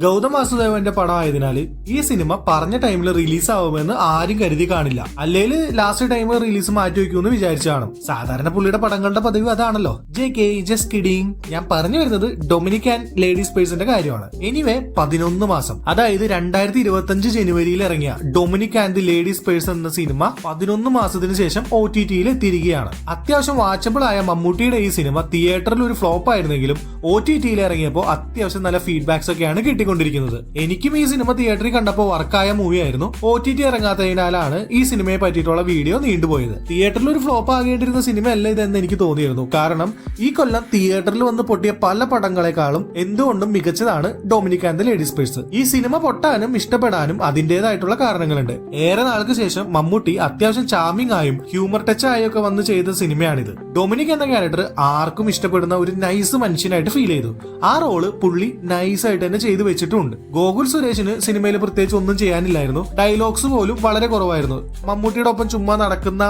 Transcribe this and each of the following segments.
ഗൗതം വാസുദേവന്റെ പടമായതിനാൽ ഈ സിനിമ പറഞ്ഞ ടൈമിൽ റിലീസ് ആവുമെന്ന് ആരും കരുതി കാണില്ല. അല്ലെങ്കിൽ ലാസ്റ്റ് ടൈം റിലീസ് മാറ്റി വെക്കുമെന്ന് വിചാരിച്ചു കാണും. സാധാരണ പുള്ളിയുടെ പടങ്ങളുടെ പതിവ് അതാണല്ലോ. Just kidding. ഞാൻ പറഞ്ഞു വരുന്നത് ഡൊമിനിക് ആൻഡ് ലേഡി സ്പേഴ്സിന്റെ കാര്യമാണ്. എനിവേ 11 മാസം, അതായത് 2025 ജനുവരിയിൽ ഇറങ്ങിയ ഡൊമിനിക് ആൻഡ് ലേഡി സ്പേഴ്സ് എന്ന സിനിമ 11 മാസത്തിന് ശേഷം OTT-യിൽ എത്തിയിരിക്കുകയാണ്. അത്യാവശ്യം വാച്ചബിൾ ആയ മമ്മൂട്ടിയുടെ ഈ സിനിമ തിയേറ്ററിൽ ഒരു ഫ്ലോപ്പ് ആയിരുന്നെങ്കിലും OTT-യിൽ ഇറങ്ങിയപ്പോൾ അത്യാവശ്യം നല്ല ഫീഡ്ബാക്സ് ഒക്കെയാണ് കിട്ടിക്കൊണ്ടിരിക്കുന്നത്. എനിക്കും ഈ സിനിമ തിയേറ്ററിൽ കണ്ടപ്പോൾ വർക്കായ മൂവി ആയിരുന്നു. OTT ഇറങ്ങാത്തതിനാലാണ് ഈ സിനിമയെ പറ്റിയിട്ടുള്ള വീഡിയോ നീണ്ടുപോയത്. തിയേറ്ററിൽ ഒരു ഫ്ലോപ്പ് ആകേണ്ടിരുന്ന സിനിമ അല്ല ഇതെന്ന് എനിക്ക് തോന്നിയിരുന്നു. കാരണം ഈ കൊല്ലം തിയേറ്ററിൽ വന്ന് പൊട്ടിയ പല പടങ്ങളെക്കാളും എന്തുകൊണ്ടും മികച്ചതാണ് ഡൊമിനിക് ആൻഡ് ലേഡി സ്പേഴ്സ്. ഈ സിനിമ പൊട്ടാനും ഇഷ്ടപ്പെടാനും അതിന്റേതായിട്ടുള്ള കാരണങ്ങളുണ്ട്. ഏറെ നാൾക്ക് ശേഷം മമ്മൂട്ടി അത്യാവശ്യം ചാമിങ് ആയും ഹ്യൂമർ ടച്ച് ആയും ഒക്കെ വന്ന് ചെയ്ത സിനിമയാണിത്. ഡൊമിനിക് എന്ന ക്യാരക്ടർ ആർക്കും ഇഷ്ടപ്പെടുന്ന ഒരു നൈസ് മനുഷ്യനായിട്ട് ഫീൽ ചെയ്തു. ആ റോള് പുള്ളി നൈസ് ആയിട്ട് തന്നെ ചെയ്തു വെച്ചിട്ടുണ്ട്. ഗോകുൽ സുരേഷിന് സിനിമയിൽ പ്രത്യേകിച്ച് ഒന്നും ചെയ്യാനില്ലായിരുന്നു. ഡയലോഗ്സ് പോലും വളരെ കുറവായിരുന്നു. മമ്മൂട്ടിയുടെ ഒപ്പം ചുമ്മാ നടക്കുന്ന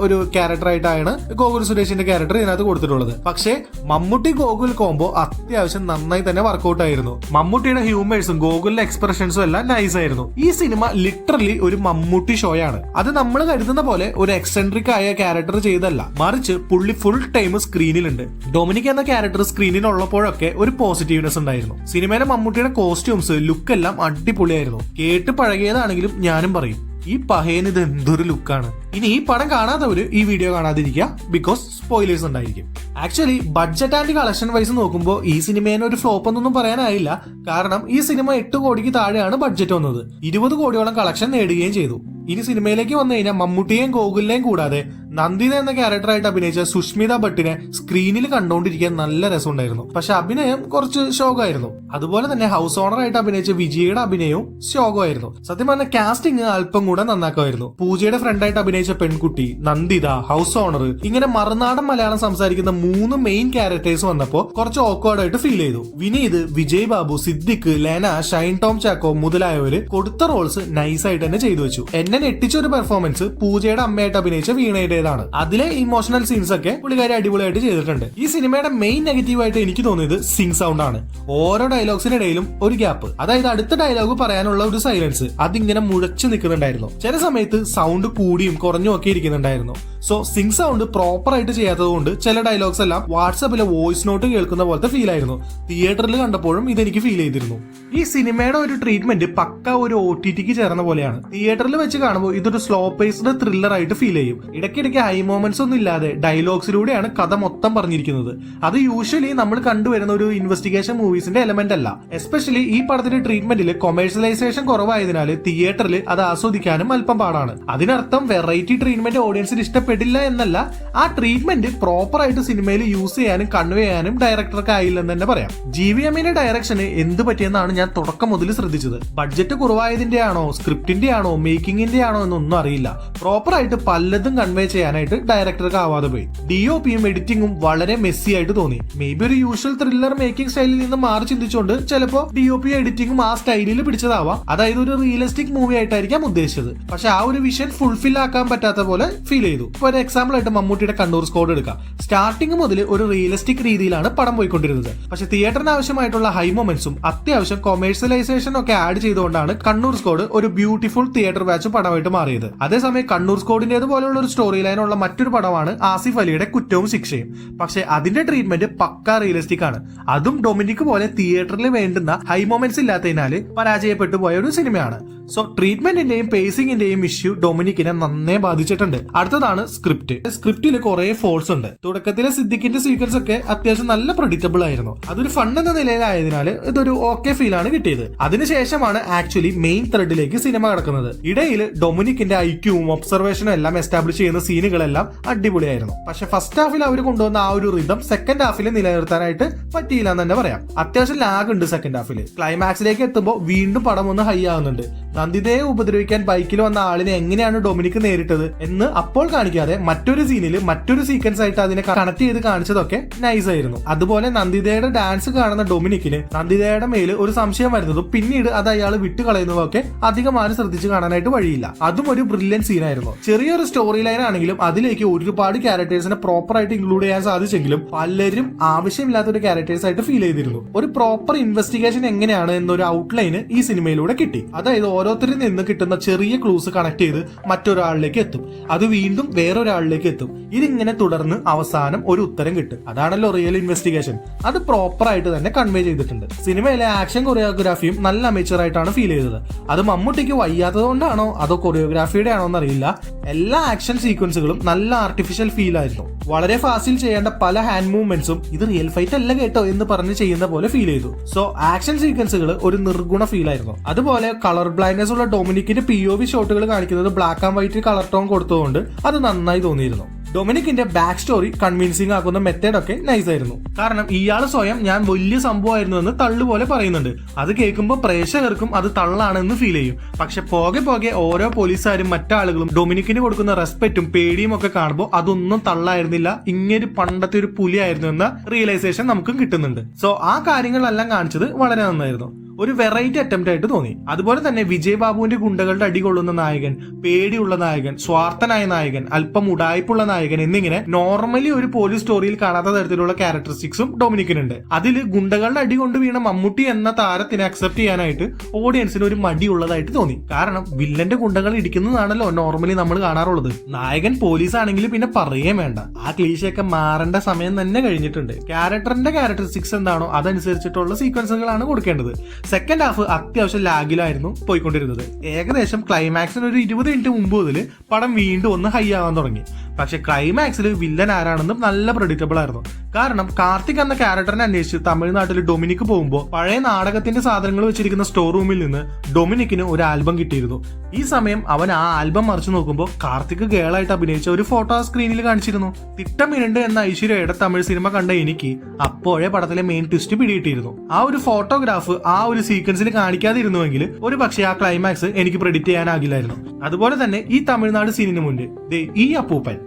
ഒരു ക്യാരക്ടറായിട്ടാണ് ഗോകുൽ സുരേഷിന്റെ ക്യാരക്ടർ ഇതിനകത്ത് കൊടുത്തിട്ടുള്ളത്. പക്ഷേ മമ്മൂട്ടി ഗോകുൽ കോംബോ അത്യാവശ്യം നന്നായി തന്നെ വർക്കൗട്ട് ആയിരുന്നു. മമ്മൂട്ടിയുടെ ഹ്യൂമേഴ്സും ഗോകുലിന്റെ എക്സ്പ്രഷൻസും എല്ലാം നൈസ് ആയിരുന്നു. ഈ സിനിമ ലിറ്ററലി ഒരു മമ്മൂട്ടി ഷോയാണ്. അത് നമ്മൾ കരുതുന്ന പോലെ ഒരു എക്സെൻട്രിക് ആയ ക്യാരക്ടർ ചെയ്തല്ല, മറിച്ച് പുള്ളി ഫുൾ ടൈം സ്ക്രീനിലുണ്ട്. ഡൊമിനിക് എന്ന ക്യാരക്ടർ സ്ക്രീനിൽ ഉള്ളപ്പോഴൊക്കെ ഒരു പോസിറ്റീവ്നെസ് ഉണ്ടായിരുന്നു. സിനിമയിലെ മമ്മൂട്ടിയുടെ കോസ്റ്റ്യൂംസ് ലുക്ക് എല്ലാം അടിപൊളിയായിരുന്നു. കേട്ട് പഴകിയതാണെങ്കിലും ഞാനും പറയും ഈ പഹേന് ഇത് എന്തൊരു ലുക്കാണ്. ഇനി ഈ പടം കാണാത്തവര് ഈ വീഡിയോ കാണാതിരിക്കുക, ബിക്കോസ് സ്പോയിലേഴ്സ് ഉണ്ടായിരിക്കും. Actually budget and collection wise നോക്കുമ്പോൾ ഈ സിനിമേനെ ഒരു ഫ്ലോപ്പ് എന്നൊന്നും പറയാനായില്ല. കാരണം ഈ സിനിമ 8 കോടിക്ക് താഴെയാണ് ബഡ്ജറ്റ് വന്നത്. 20 കോടിയോളം കളക്ഷൻ നേടുകയും ചെയ്തു. ഇനി സിനിമയിലേക്ക് വന്നു കഴിഞ്ഞാൽ മമ്മൂട്ടിയെയും ഗോകുലിനെയും കൂടാതെ നന്ദിത എന്ന ക്യാരക്ടറായിട്ട് അഭിനയിച്ച സുഷ്മിത ഭട്ടിനെ സ്ക്രീനിൽ കണ്ടുകൊണ്ടിരിക്കാൻ നല്ല രസമുണ്ടായിരുന്നു. പക്ഷെ അഭിനയം കുറച്ച് ശോകമായിരുന്നു. അതുപോലെ തന്നെ ഹൗസ് ഓണറായിട്ട് അഭിനയിച്ച വിജയുടെ അഭിനയവും ശോകമായിരുന്നു. സത്യം പറഞ്ഞ കാസ്റ്റിംഗ് അല്പം കൂടെ നന്നാക്കുമായിരുന്നു. പൂജയുടെ ഫ്രണ്ടായിട്ട് അഭിനയിച്ച പെൺകുട്ടി, നന്ദിത, ഹൗസ് ഓണർ, ഇങ്ങനെ മറുനാടൻ മലയാളം സംസാരിക്കുന്ന 3 മെയിൻ ക്യാരക്ടേഴ്സ് വന്നപ്പോൾ കുറച്ച് ഓക്വേർഡ് ആയിട്ട് ഫീൽ ചെയ്തു. വിനീത്, വിജയ് ബാബു, സിദ്ദിഖ്, ലെന, ഷൈൻ ടോം ചാക്കോ മുതലായവര് കൊടുത്ത റോൾസ് നൈസായിട്ട് തന്നെ ചെയ്തു വെച്ചു. എന്നെ ഞെട്ടിച്ച ഒരു പെർഫോമൻസ് പൂജയുടെ അമ്മയായിട്ട് അഭിനയിച്ച വീണയുടേതാണ്. അതിലെ ഇമോഷണൽ സീൻസ് ഒക്കെ പുള്ളിക്കാരി അടിപൊളിയായിട്ട് ചെയ്തിട്ടുണ്ട്. ഈ സിനിമയുടെ മെയിൻ നെഗറ്റീവായിട്ട് എനിക്ക് തോന്നിയത് സിംഗ് സൗണ്ട് ആണ്. ഓരോ ഡയലോഗ്സിനിടയിലും ഒരു ഗ്യാപ്പ്, അതായത് അടുത്ത ഡയലോഗ് പറയാനുള്ള ഒരു സൈലൻസ്, അതിങ്ങനെ മുഴച്ചു നിൽക്കുന്നുണ്ടായിരുന്നു. ചില സമയത്ത് സൗണ്ട് കൂടിയും കുറഞ്ഞും ഒക്കെ ഇരിക്കുന്നുണ്ടായിരുന്നു. സോ സിംഗ് സൗണ്ട് പ്രോപ്പർ ആയിട്ട് ചെയ്യാത്തത് കൊണ്ട് ചില ഡയലോഗ്സ് എല്ലാം വാട്സാപ്പിലെ വോയിസ് നോട്ട് കേൾക്കുന്ന പോലത്തെ ഫീൽ ആയിരുന്നു. തിയേറ്ററിൽ കണ്ടപ്പോഴും ഇതെനിക്ക് ഫീൽ ചെയ്തിരുന്നു. ഈ സിനിമയുടെ ഒരു ട്രീറ്റ്മെന്റ് പക്ക ഒരു OTT-ക്ക് ചേർന്ന പോലെയാണ്. തിയേറ്ററിൽ വെച്ച് കാണുമ്പോൾ ഇതൊരു സ്ലോ പേസ്ഡ് ത്രില്ലർ ആയിട്ട് ഫീൽ ചെയ്യും. ഇടയ്ക്കിടയ്ക്ക് ഹൈ മൊമെന്റ്സ് ഒന്നും ഇല്ലാതെ ഡയലോഗ്സിലൂടെയാണ് കഥ മൊത്തം പറഞ്ഞിരിക്കുന്നത്. അത് യൂഷ്വലി നമ്മൾ കണ്ടുവരുന്ന ഒരു ഇൻവെസ്റ്റിഗേഷൻ മൂവീസിന്റെ എലമെന്റ് അല്ല. എസ്പെഷ്യലി ഈ പടത്തിന്റെ ട്രീറ്റ്മെന്റിൽ കൊമേഴ്സ്യലൈസേഷൻ കുറവായതിനാൽ തിയേറ്ററിൽ അത് ആസ്വദിക്കാനും അല്പം പാടാണ്. അതിനർത്ഥം വെറൈറ്റി ട്രീറ്റ്മെന്റ് ഓഡിയൻസിന് ഇഷ്ടപ്പെടില്ല എന്നല്ല, ആ ട്രീറ്റ്മെന്റ് പ്രോപ്പർ ആയിട്ട് സിനിമയിൽ യൂസ് ചെയ്യാനും കൺവേ ചെയ്യാനും ഡയറക്ടർക്ക് ആയില്ലെന്ന് തന്നെ പറയാം. GVMന്റെ ഡയറക്ഷന് എന്ത് പറ്റിയെന്നാണ് ഞാൻ തുടക്കം മുതൽ ശ്രദ്ധിച്ചത്. ബഡ്ജറ്റ് കുറവായതിന്റെ ആണോ, സ്ക്രിപ്റ്റിന്റെ ആണോ, മേക്കിംഗിന്റെ ആണോ എന്നൊന്നും അറിയില്ല. പ്രോപ്പർ ആയിട്ട് പലതും കൺവേ ചെയ്യാനായിട്ട് ഡയറക്ടർക്ക് ആവാതെ പോയി. DOPയും എഡിറ്റിംഗും വളരെ മെസ്സി ആയിട്ട് തോന്നി. മേ ബി ഒരു യൂഷ്വൽ ത്രില്ലർ മേക്കിംഗ് സ്റ്റൈലിൽ നിന്ന് മാറി ചിന്തിച്ചുകൊണ്ട് ചിലപ്പോ DOPയും എഡിറ്റിംഗും ആ സ്റ്റൈലിൽ പിടിച്ചതാവാം. അതായത് ഒരു റിയലിസ്റ്റിക് മൂവി ആയിട്ടായിരിക്കാം ഉദ്ദേശിച്ചത്. പക്ഷെ ആ ഒരു വിഷൻ ഫുൾഫിൽ ആക്കാൻ പറ്റാത്ത പോലെ ഫീൽ ചെയ്തു. ഇപ്പൊ ഒരു എക്സാമ്പിൾ ആയിട്ട് മമ്മൂട്ടിയുടെ കണ്ണൂർ സ്ക്വാഡ് എടുക്കാം. സ്റ്റാർട്ടിംഗ് മുതൽ ഒരു റിയലിസ്റ്റിക് രീതിയിലാണ് പടം പോയിക്കൊണ്ടിരുന്നത്. പക്ഷെ തിയേറ്ററിന് ആവശ്യമായിട്ടുള്ള ഹൈ മൊമെന്റ്സും അത്യാവശ്യം കൊമേഴ്സ്യലൈസേഷൻ ഒക്കെ ആഡ് ചെയ്തുകൊണ്ടാണ് കണ്ണൂർ സ്ക്വാഡ് ഒരു ബ്യൂട്ടിഫുൾ തിയേറ്റർ വാച്ച് പടമായിട്ട് മാറിയത്. അതേസമയം കണ്ണൂർ സ്ക്വാഡിന്റേതുപോലുള്ള ഒരു സ്റ്റോറി ലൈനുള്ള മറ്റൊരു പടമാണ് ആസിഫ് അലിയുടെ കുറ്റവും ശിക്ഷയും. പക്ഷെ അതിന്റെ ട്രീറ്റ്മെന്റ് പക്ക റിയലിസ്റ്റിക് ആണ്. അതും ഡൊമിനിക് പോലെ തിയേറ്ററിൽ വേണ്ടുന്ന ഹൈ മൊമെന്റ്സ് ഇല്ലാത്തതിനാൽ പരാജയപ്പെട്ടു പോയ ഒരു സിനിമയാണ്. സോ ട്രീറ്റ്മെന്റിന്റെയും പേസിംഗിന്റെയും ഇഷ്യൂ ഡൊമിനിക്കിനെ നന്നേ ബാധിച്ചിട്ടുണ്ട്. അടുത്തതാണ് സ്ക്രിപ്റ്റ്. സ്ക്രിപ്റ്റിൽ കുറെ ഫോൾസ് ഉണ്ട്. തുടക്കത്തിലെ സിദ്ദിഖിന്റെ സീക്വൻസ് ഒക്കെ അത്യാവശ്യം നല്ല പ്രഡിക്റ്റബിൾ ആയിരുന്നു. അതൊരു ഫൺ എന്ന നിലയിലായതിനാൽ ഇതൊരു ഓക്കെ ഫീൽ ആണ് കിട്ടിയത്. അതിനുശേഷമാണ് ആക്ച്വലി മെയിൻ ത്രെഡിലേക്ക് സിനിമ കിടക്കുന്നത്. ഇടയിൽ ഡൊമിനിക്കിന്റെ ഐക്യവും ഒബ്സർവേഷനും എല്ലാം എസ്റ്റാബ്ലിഷ് ചെയ്യുന്ന സീനുകളെല്ലാം അടിപൊളിയായിരുന്നു. പക്ഷെ ഫസ്റ്റ് ഹാഫിൽ അവർ കൊണ്ടുവന്ന ആ ഒരു റിതം സെക്കൻഡ് ഹാഫിൽ നിലനിർത്താനായിട്ട് പറ്റിയില്ല എന്ന് തന്നെ പറയാം. അത്യാവശ്യം ലാഗ് ഉണ്ട് സെക്കൻഡ് ഹാഫിൽ. ക്ലൈമാക്സിലേക്ക് എത്തുമ്പോൾ വീണ്ടും പടം ഒന്ന് ഹൈ ആകുന്നുണ്ട്. നന്ദിതയെ ഉപദ്രവിക്കാൻ ബൈക്കിൽ വന്ന ആളിനെ എങ്ങനെയാണ് ഡൊമിനിക് നേരിട്ടത് എന്ന് അപ്പോൾ കാണിക്കാതെ മറ്റൊരു സീനിൽ മറ്റൊരു സീക്വൻസ് ആയിട്ട് അതിനെ കണക്ട് ചെയ്ത് കാണിച്ചതൊക്കെ നൈസ് ആയിരുന്നു. അതുപോലെ നന്ദിതയുടെ ഡാൻസ് കാണുന്ന ഡൊമിനിക്കിന് നന്ദിതയുടെ മേല് ഒരു സംശയം വരുന്നതും പിന്നീട് അത് അയാൾ വിട്ടുകളയുന്നതും ഒക്കെ അധികം ആരും ശ്രദ്ധിച്ച് കാണാനായിട്ട് വഴിയില്ല. അതും ഒരു ബ്രില്യൻ സീനായിരുന്നു. ചെറിയൊരു സ്റ്റോറി ലൈൻ ആണെങ്കിലും ആണെങ്കിലും അതിലേക്ക് ഒരുപാട് ക്യാരക്ടേഴ്സിനെ പ്രോപ്പർ ആയിട്ട് ഇൻക്ലൂഡ് ചെയ്യാൻ സാധിച്ചെങ്കിലും പലരും ആവശ്യമില്ലാത്ത ഒരു ക്യാരക്ടേഴ്സ് ആയിട്ട് ഫീൽ ചെയ്തിരുന്നു. ഒരു പ്രോപ്പർ ഇൻവെസ്റ്റിഗേഷൻ എങ്ങനെയാണ് എന്നൊരു ഔട്ട്ലൈന് ഈ സിനിമയിലൂടെ കിട്ടി. അതായത് ഓരോരുത്തരിൽ നിന്ന് കിട്ടുന്ന ചെറിയ ക്ലൂസ് കണക്ട് ചെയ്ത് മറ്റൊരാളിലേക്ക് എത്തും, അത് വീണ്ടും വേറൊരാളിലേക്ക് എത്തും. ഇതിങ്ങനെ തുടർന്ന് അവസാനം ഒരു ഉത്തരം കിട്ടും. അതാണല്ലോ റിയൽ ഇൻവെസ്റ്റിഗേഷൻ. അത് പ്രോപ്പർ ആയിട്ട് തന്നെ കൺവേ ചെയ്തിട്ടുണ്ട്. സിനിമയിലെ ആക്ഷൻ കൊറിയോഗ്രാഫിയും നല്ല അമേച്ചർ ആയിട്ടാണ് ഫീൽ ചെയ്തത്. അത് മമ്മൂട്ടിക്ക് വയ്യാത്തത് കൊണ്ടാണോ അതോ കൊറിയോഗ്രാഫിയുടെ ആണോ എന്നറിയില്ല. എല്ലാ ആക്ഷൻ സീക്വൻസുകളും നല്ല ആർട്ടിഫിഷ്യൽ ഫീൽ ആയിരുന്നു. വളരെ ഫാസ്റ്റിൽ ചെയ്യേണ്ട പല ഹാൻഡ് മൂവ്മെന്റ്സും ഇത് റിയൽ ഫൈറ്റ് അല്ല കേട്ടോ എന്ന് പറഞ്ഞ് ചെയ്യുന്ന പോലെ ഫീൽ ചെയ്തു. സോ ആക്ഷൻ സീക്വൻസുകൾ ഒരു നിർഗുണ ഫീൽ ആയിരുന്നു. അതുപോലെ കളർ ബ്ലൈൻഡ്നെസ് ഉള്ള ഡൊമിനിക്കിന്റെ POV ഷോട്ടുകൾ കാണിക്കുന്നത് black and white colour tone കൊടുത്തതുകൊണ്ട് അത് നന്നായി തോന്നിയിരുന്നു. ഡൊമിനിക്കിന്റെ ബാക്ക് സ്റ്റോറി കൺവിൻസിംഗ് ആക്കുന്ന മെത്തേഡ് ഒക്കെ നൈസ് ആയിരുന്നു. കാരണം ഇയാൾ സ്വയം ഞാൻ വലിയ സംഭവമായിരുന്നു എന്ന് തള്ളുപോലെ പറയുന്നുണ്ട്. അത് കേൾക്കുമ്പോൾ പ്രേക്ഷകർക്കും അത് തള്ളാണെന്ന് ഫീൽ ചെയ്യും. പക്ഷെ പോകെ പോകെ ഓരോ പോലീസുകാരും മറ്റാളുകളും ഡൊമിനിക്കിന് കൊടുക്കുന്ന റെസ്പെക്റ്റും പേടിയും ഒക്കെ കാണുമ്പോൾ അതൊന്നും തള്ളായിരുന്നില്ല, ഇങ്ങനെ പണ്ടത്തെ ഒരു പുലിയായിരുന്നു എന്ന റിയലൈസേഷൻ നമുക്കും കിട്ടുന്നുണ്ട്. സോ ആ കാര്യങ്ങളെല്ലാം കാണിച്ചത് വളരെ നന്നായിരുന്നു. ഒരു വെറൈറ്റി അറ്റംപ്റ്റ് ആയിട്ട് തോന്നി. അതുപോലെ തന്നെ വിജയ് ബാബുവിന്റെ ഗുണ്ടകളുടെ അടികൊള്ളുന്ന നായകൻ, പേടിയുള്ള നായകൻ, സ്വാർത്ഥനായ നായകൻ, അല്പം ഉടായ്പുള്ള നായകൻ എന്നിങ്ങനെ നോർമലി ഒരു പോലീസ് സ്റ്റോറിയിൽ കാണാത്ത തരത്തിലുള്ള ക്യാരക്ടറിസ്റ്റിക്സും ഡൊമിനിക്കിനുണ്ട്. അതിൽ ഗുണ്ടകളുടെ അടി കൊണ്ട് വീണ മമ്മൂട്ടി എന്ന താരത്തിനെ അക്സെപ്റ്റ് ചെയ്യാനായിട്ട് ഓഡിയൻസിന് ഒരു മടിയുള്ളതായിട്ട് തോന്നി. കാരണം വില്ലന്റെ ഗുണ്ടകൾ ഇടിക്കുന്നതാണല്ലോ നോർമലി നമ്മൾ കാണാറുള്ളത്. നായകൻ പോലീസ് ആണെങ്കിൽ പിന്നെ പറയേ വേണ്ട. ആ ക്ലീശയൊക്കെ മാറേണ്ട സമയം തന്നെ കഴിഞ്ഞിട്ടുണ്ട്. ക്യാരക്ടറിന്റെ ക്യാരക്ടറിസ്റ്റിക്സ് എന്താണോ അതനുസരിച്ചിട്ടുള്ള സീക്വൻസുകളാണ് കൊടുക്കേണ്ടത്. സെക്കൻഡ് ഹാഫ് അത്യാവശ്യം ലാഗിലായിരുന്നു പോയിക്കൊണ്ടിരുന്നത്. ഏകദേശം ക്ലൈമാക്സിന് ഒരു 20 മിനിറ്റ് മുമ്പ് മുതൽ പടം വീണ്ടും ഒന്ന് ഹൈ ആവാൻ തുടങ്ങി. പക്ഷെ ക്ലൈമാക്സിൽ വില്ലൻ ആരാണെന്നും നല്ല പ്രഡിക്റ്റബിൾ ആയിരുന്നു. കാരണം കാർത്തിക് എന്ന ക്യാരക്ടറിനെ അന്വേഷിച്ച് തമിഴ്നാട്ടിൽ ഡൊമിനിക്ക് പോകുമ്പോൾ പഴയ നാടകത്തിന്റെ സാധനങ്ങൾ വെച്ചിരിക്കുന്ന സ്റ്റോർ റൂമിൽ നിന്ന് ഡൊമിനിക്കിന് ഒരു ആൽബം കിട്ടിയിരുന്നു. ഈ സമയം അവൻ ആ ആൽബം മറിച്ചു നോക്കുമ്പോൾ കാർത്തിക് ഗേളായിട്ട് അഭിനയിച്ച ഒരു ഫോട്ടോ സ്ക്രീനിൽ കാണിച്ചിരുന്നു. തിട്ടമിരണ്ട് എന്ന ഐശ്വര്യയുടെ തമിഴ് സിനിമ കണ്ട എനിക്ക് അപ്പോഴേ പടത്തിലെ മെയിൻ ട്വിസ്റ്റ് പിടിയിട്ടിരുന്നു. ആ ഒരു ഫോട്ടോഗ്രാഫ് ആ ഒരു സീക്വൻസിൽ കാണിക്കാതിരുന്നുവെങ്കിൽ ഒരു പക്ഷേ ആ ക്ലൈമാക്സ് എനിക്ക് പ്രെഡിക്റ്റ് ചെയ്യാനാകില്ലായിരുന്നു. അതുപോലെ തന്നെ ഈ തമിഴ്നാട് സീനിന് മുന്നേ ഈ അപ്പൂപ്പൻ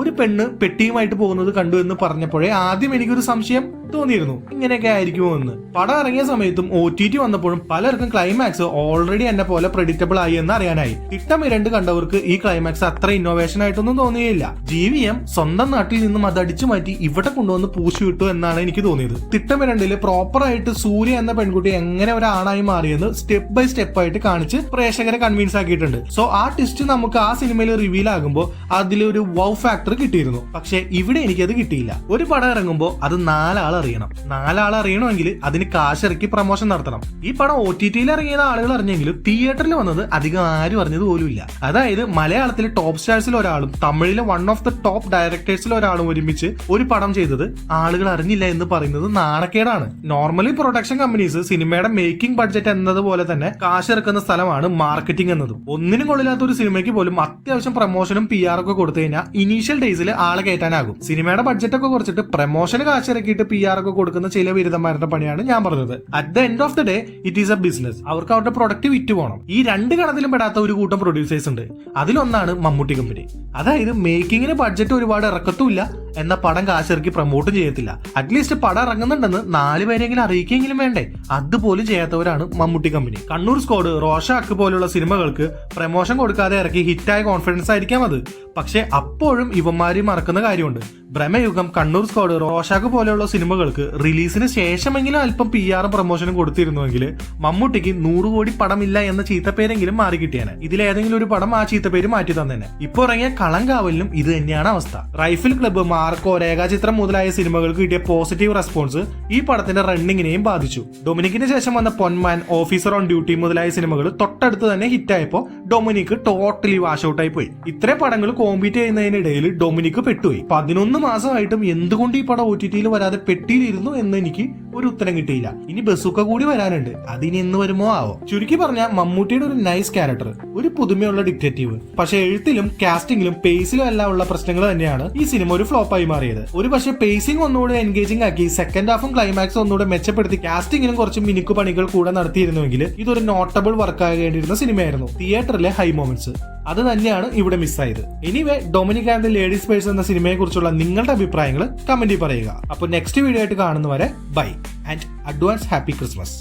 ഒരു പെണ്ണ് പെട്ടിയുമായിട്ട് പോകുന്നത് കണ്ടു എന്ന് പറഞ്ഞപ്പോഴേ ആദ്യം എനിക്കൊരു സംശയം തോന്നിയിരുന്നു, ഇങ്ങനെയൊക്കെ ആയിരിക്കുമോ എന്ന്. പടം ഇറങ്ങിയ സമയത്തും OTT വന്നപ്പോഴും പലർക്കും ക്ലൈമാക്സ് ഓൾറെഡി എന്നെ പോലെ പ്രെഡിക്റ്റബിൾ ആയി എന്ന് അറിയാനായി. തിട്ടമിരണ്ട് കണ്ടവർക്ക് ഈ ക്ലൈമാക്സ് അത്ര ഇന്നോവേഷൻ ആയിട്ടൊന്നും തോന്നിയില്ല. GVM സ്വന്തം നാട്ടിൽ നിന്നും അത് അടിച്ചു മാറ്റി ഇവിടെ കൊണ്ടുവന്ന് പൂശി വിട്ടു എന്നാണ് എനിക്ക് തോന്നിയത്. തിട്ടമിരണ്ടില് പ്രോപ്പർ ആയിട്ട് സൂര്യ എന്ന പെൺകുട്ടി എങ്ങനെ ഒരാണായി മാറിയെന്ന് സ്റ്റെപ്പ് ബൈ സ്റ്റെപ്പ് ആയിട്ട് കാണിച്ച് പ്രേക്ഷകരെ കൺവിൻസ് ആക്കിയിട്ടുണ്ട്. സോ ആ ട്വിസ്റ്റ് നമുക്ക് ആ സിനിമയിൽ റിവീൽ ആകുമ്പോൾ അതിലൊരു വൗ ഫാക്ടർ കിട്ടിയിരുന്നു. പക്ഷെ ഇവിടെ എനിക്കത് കിട്ടിയില്ല. ഒരു പടം ഇറങ്ങുമ്പോൾ അത് നാലാൾ അറിയണമെങ്കിൽ അതിന് കാശിറക്കി പ്രൊമോഷൻ നടത്തണം. ഈ പടം OTTയിൽ ഇറങ്ങിയ ആളുകൾ അറിഞ്ഞെങ്കിലും തിയേറ്ററിൽ വന്നത് അധികം ആരും അറിഞ്ഞത് പോലുമില്ല. അതായത് മലയാളത്തിലെ ടോപ്പ് സ്റ്റാർസിൽ ഒരാളും തമിഴിലെ വൺ ഓഫ് ദ ടോപ്പ് ഡയറക്ടേഴ്സിൽ ഒരാളും ഒരുമിച്ച് ഒരു പടം ചെയ്തത് ആളുകൾ അറിഞ്ഞില്ല എന്ന് പറയുന്നത് നാണക്കേടാണ്. നോർമലി പ്രൊഡക്ഷൻ കമ്പനീസ് സിനിമയുടെ മേക്കിംഗ് ബഡ്ജറ്റ് എന്നതുപോലെ തന്നെ കാശിറക്കുന്ന സ്ഥലമാണ് മാർക്കറ്റിംഗ് എന്നതും. ഒന്നിനും കൊള്ളില്ലാത്ത ഒരു സിനിമയ്ക്ക് പോലും അത്യാവശ്യം പ്രൊമോഷനും PR ഒക്കെ കൊടുത്തു കഴിഞ്ഞാൽ ഇനീഷ്യൽ ഡേയ്സിൽ ആളെ കയറ്റാനാകും. സിനിമയുടെ ബഡ്ജറ്റ് ഒക്കെ കുറച്ചിട്ട് പ്രൊമോഷന് കാശിറക്കിയിട്ട് PR ഒക്കെ കൊടുക്കുന്ന ചില ബിരുദന്മാരുടെ പണിയാണ് ഞാൻ പറഞ്ഞത്. At the end of the day it is A business. അവർക്ക് അവരുടെ പ്രൊഡക്റ്റ് വിറ്റ് പോകണം. ഈ രണ്ട് ഗണത്തിലും പെടാത്ത ഒരു കൂട്ടം പ്രൊഡ്യൂസേഴ്സ് ഉണ്ട്. അതിലൊന്നാണ് മമ്മൂട്ടി കമ്പനി. അതായത് മേക്കിങ്ങിന് ബഡ്ജറ്റ് ഒരുപാട് ഇറക്കത്തുമില്ല, എന്ന പടം കാശിറക്കി പ്രൊമോട്ടും ചെയ്യത്തില്ല. അറ്റ്ലീസ്റ്റ് പടം ഇറങ്ങുന്നുണ്ടെന്ന് 4 പേരെങ്കിലും അറിയിക്കെങ്കിലും വേണ്ടേ? അതുപോലും ചെയ്യാത്തവരാണ് Mammootty company. Kannur squad, Rorschach പോലുള്ള സിനിമകൾക്ക് പ്രൊമോഷൻ കൊടുക്കാതെ ഇറക്കി ഹിറ്റായ കോൺഫിഡൻസ് ആയിരിക്കാം അത്. പക്ഷെ അപ്പോഴും ഇവന്മാര് മറക്കുന്ന കാര്യമുണ്ട്. ബ്രഹ്മയുഗം, കണ്ണൂർ സ്ക്വാഡ്, റോഷാക്ക് പോലെയുള്ള സിനിമകൾക്ക് റിലീസിന് ശേഷമെങ്കിലും അല്പം PR പ്രൊമോഷനും കൊടുത്തിരുന്നുവെങ്കിൽ മമ്മൂട്ടിക്ക് 100 കോടി പടമില്ല എന്ന ചീത്തപ്പേരെങ്കിലും മാറി കിട്ടിയാണ്. ഇതിലേതെങ്കിലും ഒരു പടം ആ ചീത്തപ്പേര് മാറ്റി തന്നെ. ഇപ്പൊ ഇറങ്ങിയ കളങ്കാവലിനും ഇത് തന്നെയാണ് അവസ്ഥ. റൈഫിൾ ക്ലബ്ബ്, മാർക്കോ, രേഖാചിത്രം മുതലായ സിനിമകൾക്ക് കിട്ടിയ പോസിറ്റീവ് റെസ്പോൺസ് ഈ പടത്തിന്റെ റണ്ണിങ്ങിനെയും ബാധിച്ചു. ഡൊമിനിക്കിന് ശേഷം വന്ന പൊന്മാൻ, ഓഫീസർ ഓൺ ഡ്യൂട്ടി മുതലായ സിനിമകൾ തൊട്ടടുത്ത് തന്നെ ഹിറ്റായപ്പോ ഡൊമിനിക്ക് ടോട്ടലി വാഷ് ഔട്ട് ആയി പോയി. ഇത്രയും പടങ്ങൾ കോമ്പീറ്റ് ചെയ്യുന്നതിനിടയിൽ ഡൊമിനിക്ക് പെട്ടുപോയി. 11 മാസമായിട്ടും എന്തുകൊണ്ട് ഈ പടം OTTയിൽ വരാതെ പെട്ടിയിലിരുന്നു എന്ന് എനിക്ക് ഒരു ഉത്തരം കിട്ടിയില്ല. ഇനി ബസുക്ക കൂടി വരാനുണ്ട്, അതിനി എന്ന് വരുമോ ആവോ. ചുരുക്കി പറഞ്ഞാൽ മമ്മൂട്ടിയുടെ ഒരു നൈസ് ക്യാരക്ടർ, ഒരു പുതുമയുള്ള ഡിറ്റക്റ്റീവ്. പക്ഷെ എഴുത്തിലും കാസ്റ്റിംഗിലും പേസിലും എല്ലാം ഉള്ള പ്രശ്നങ്ങൾ തന്നെയാണ് ഈ സിനിമ ഒരു ഫ്ലോപ്പായി മാറിയത്. ഒരു പക്ഷേ പേസിംഗ് ഒന്നുകൂടെ എൻഗേജിംഗ് ആക്കി സെക്കൻഡ് ഹാഫും ക്ലൈമാക്സും ഒന്നുകൂടെ മെച്ചപ്പെടുത്തി കാസ്റ്റിംഗിനും കുറച്ച് മിനുക്ക് പണികൾ കൂടെ നടത്തിയിരുന്നുവെങ്കിൽ ഇതൊരു നോട്ടബിൾ വർക്ക് ആകേണ്ടിയിരുന്ന സിനിമയായിരുന്നു. തിയേറ്ററിലെ ഹൈ മൊമെന്റ്സ് അത് തന്നെയാണ് ഇവിടെ മിസ്സായത്. Anyway, Dominic and the ladies purse എന്ന സിനിമയെ കുറിച്ചുള്ള നിങ്ങളുടെ അഭിപ്രായങ്ങൾ കമന്റിൽ പറയുക. അപ്പോൾ നെക്സ്റ്റ് വീഡിയോ ആയിട്ട് കാണുന്നവരെ bye and advance happy Christmas.